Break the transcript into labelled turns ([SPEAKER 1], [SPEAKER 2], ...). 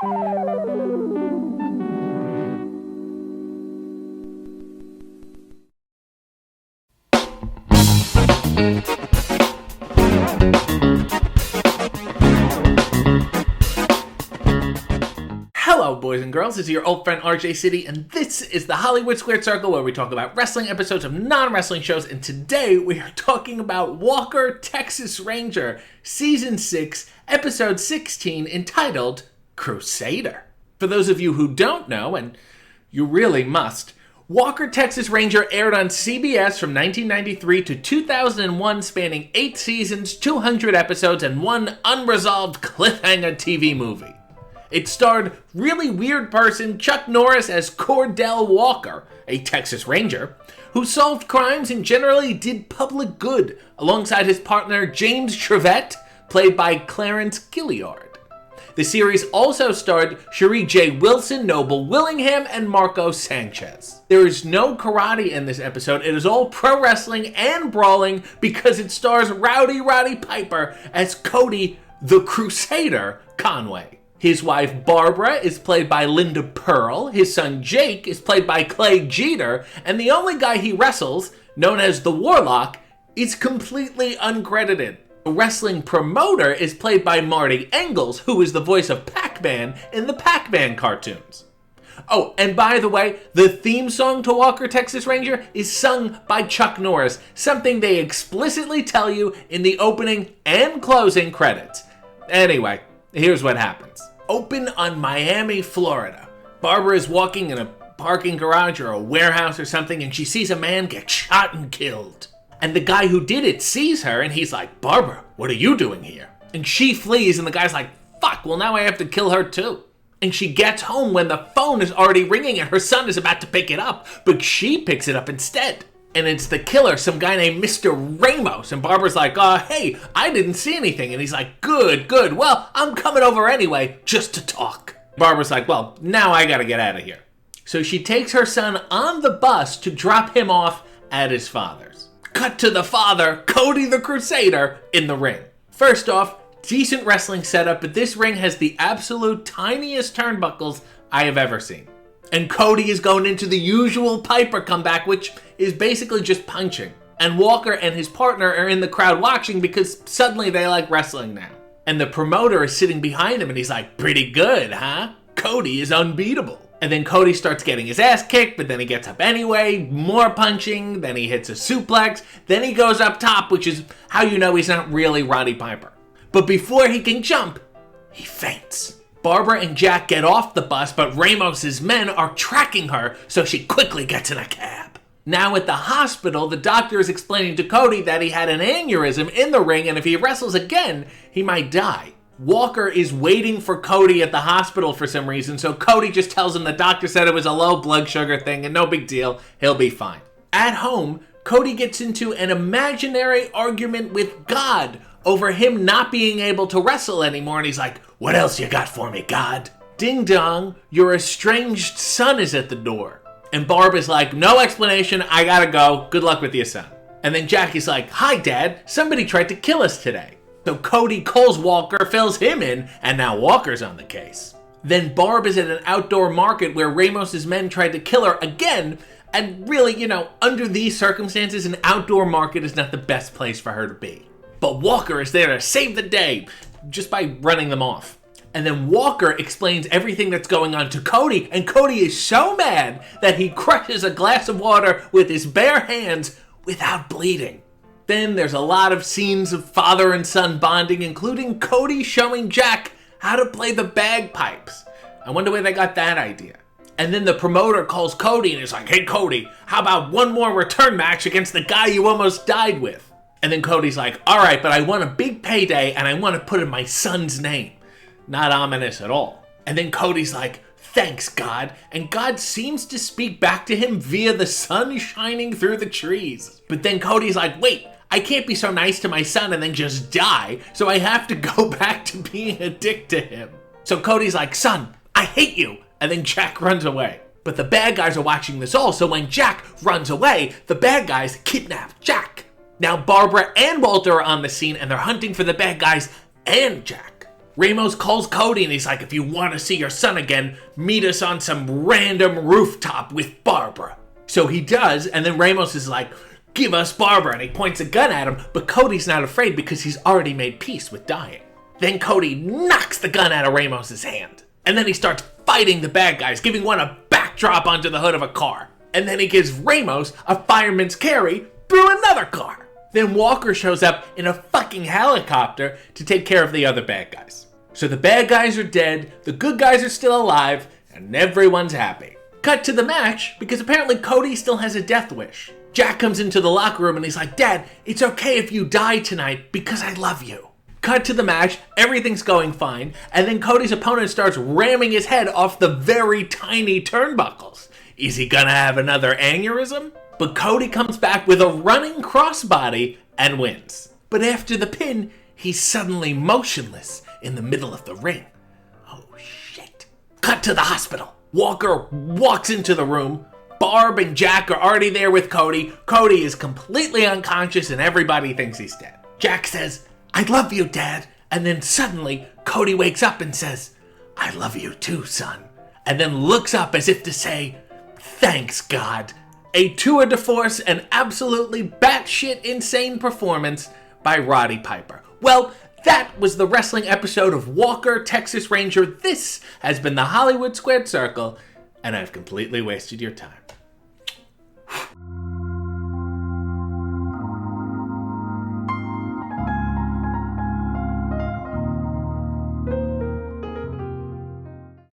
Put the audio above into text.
[SPEAKER 1] Hello, boys and girls. This is your old friend RJ City, and this is the Hollywood Squared Circle, where we talk about wrestling episodes of non-wrestling shows. And today we are talking about Walker, Texas Ranger, Season 6, Episode 16, entitled Crusader. For those of you who don't know, and you really must, Walker, Texas Ranger aired on CBS from 1993 to 2001, spanning 8 seasons, 200 episodes, and one unresolved cliffhanger TV movie. It starred really weird person Chuck Norris as Cordell Walker, a Texas Ranger, who solved crimes and generally did public good, alongside his partner James Trevette, played by Clarence Gilliard. The series also starred Cherie J. Wilson, Noble Willingham, and Marco Sanchez. There is no karate in this episode. It is all pro wrestling and brawling because it stars Roddy Piper as Cody the Crusader Conway. His wife, Barbara, is played by Linda Pearl. His son, Jake, is played by Clay Jeter. And the only guy he wrestles, known as the Warlock, is completely uncredited. The wrestling promoter is played by Marty Engels, who is the voice of Pac-Man in the Pac-Man cartoons. Oh, and by the way, the theme song to Walker, Texas Ranger is sung by Chuck Norris, something they explicitly tell you in the opening and closing credits. Anyway, here's what happens. Open on Miami, Florida. Barbara is walking in a parking garage or a warehouse or something, and she sees a man get shot and killed. And the guy who did it sees her, and he's like, "Barbara, what are you doing here?" And she flees, and the guy's like, "Fuck, well now I have to kill her too." And she gets home when the phone is already ringing and her son is about to pick it up, but she picks it up instead. And it's the killer, some guy named Mr. Ramos. And Barbara's like, hey, I didn't see anything. And he's like, good. Well, I'm coming over anyway, just to talk. Barbara's like, well, now I gotta get out of here. So she takes her son on the bus to drop him off at his father's. Cut to the father, Cody the Crusader, in the ring. First off, decent wrestling setup, but this ring has the absolute tiniest turnbuckles I have ever seen. And Cody is going into the usual Piper comeback, which is basically just punching. And Walker and his partner are in the crowd watching because suddenly they like wrestling now. And the promoter is sitting behind him and he's like, pretty good, huh? Cody is unbeatable. And then Cody starts getting his ass kicked, but then he gets up anyway, more punching, then he hits a suplex, then he goes up top, which is how you know he's not really Roddy Piper. But before he can jump, he faints. Barbara and Jack get off the bus, but Ramos's men are tracking her, so she quickly gets in a cab. Now at the hospital, the doctor is explaining to Cody that he had an aneurysm in the ring, and if he wrestles again, he might die. Walker is waiting for Cody at the hospital for some reason, so Cody just tells him the doctor said it was a low blood sugar thing and no big deal, he'll be fine. At home, Cody gets into an imaginary argument with God over him not being able to wrestle anymore, and he's like, "What else you got for me, God?" Ding dong, your estranged son is at the door. And Barb is like, "No explanation, I gotta go, good luck with your son." And then Jackie's like, "Hi Dad, somebody tried to kill us today." So Cody calls Walker, fills him in, and now Walker's on the case. Then Barb is at an outdoor market where Ramos's men tried to kill her again, and really, under these circumstances, an outdoor market is not the best place for her to be. But Walker is there to save the day, just by running them off. And then Walker explains everything that's going on to Cody, and Cody is so mad that he crushes a glass of water with his bare hands without bleeding. Then there's a lot of scenes of father and son bonding, including Cody showing Jack how to play the bagpipes. I wonder where they got that idea. And then the promoter calls Cody and is like, "Hey Cody, how about one more return match against the guy you almost died with?" And then Cody's like, "All right, but I want a big payday and I want to put in my son's name." Not ominous at all. And then Cody's like, "Thanks, God." And God seems to speak back to him via the sun shining through the trees. But then Cody's like, "Wait, I can't be so nice to my son and then just die, so I have to go back to being a dick to him." So Cody's like, "Son, I hate you." And then Jack runs away. But the bad guys are watching this all, so when Jack runs away, the bad guys kidnap Jack. Now Barbara and Walter are on the scene and they're hunting for the bad guys and Jack. Ramos calls Cody and he's like, if you want to see your son again, meet us on some random rooftop with Barbara. So he does, and then Ramos is like, give us Barbara, and he points a gun at him, but Cody's not afraid because he's already made peace with dying. Then Cody knocks the gun out of Ramos's hand, and then he starts fighting the bad guys, giving one a backdrop onto the hood of a car. And then he gives Ramos a fireman's carry through another car. Then Walker shows up in a fucking helicopter to take care of the other bad guys. So the bad guys are dead, the good guys are still alive, and everyone's happy. Cut to the match, because apparently Cody still has a death wish. Jack comes into the locker room and he's like, Dad, it's okay if you die tonight because I love you. Cut to the match, everything's going fine, and then Cody's opponent starts ramming his head off the very tiny turnbuckles. Is he gonna have another aneurysm? But Cody comes back with a running crossbody and wins. But after the pin, he's suddenly motionless in the middle of the ring. Oh shit. Cut to the hospital. Walker walks into the room. Barb and Jack are already there with Cody. Cody is completely unconscious and everybody thinks he's dead. Jack says, I love you, Dad. And then suddenly, Cody wakes up and says, I love you too, son. And then looks up as if to say, thanks, God. A tour de force and absolutely batshit insane performance by Roddy Piper. Well, that was the wrestling episode of Walker, Texas Ranger. This has been the Hollywood Squared Circle, and I've completely wasted your time.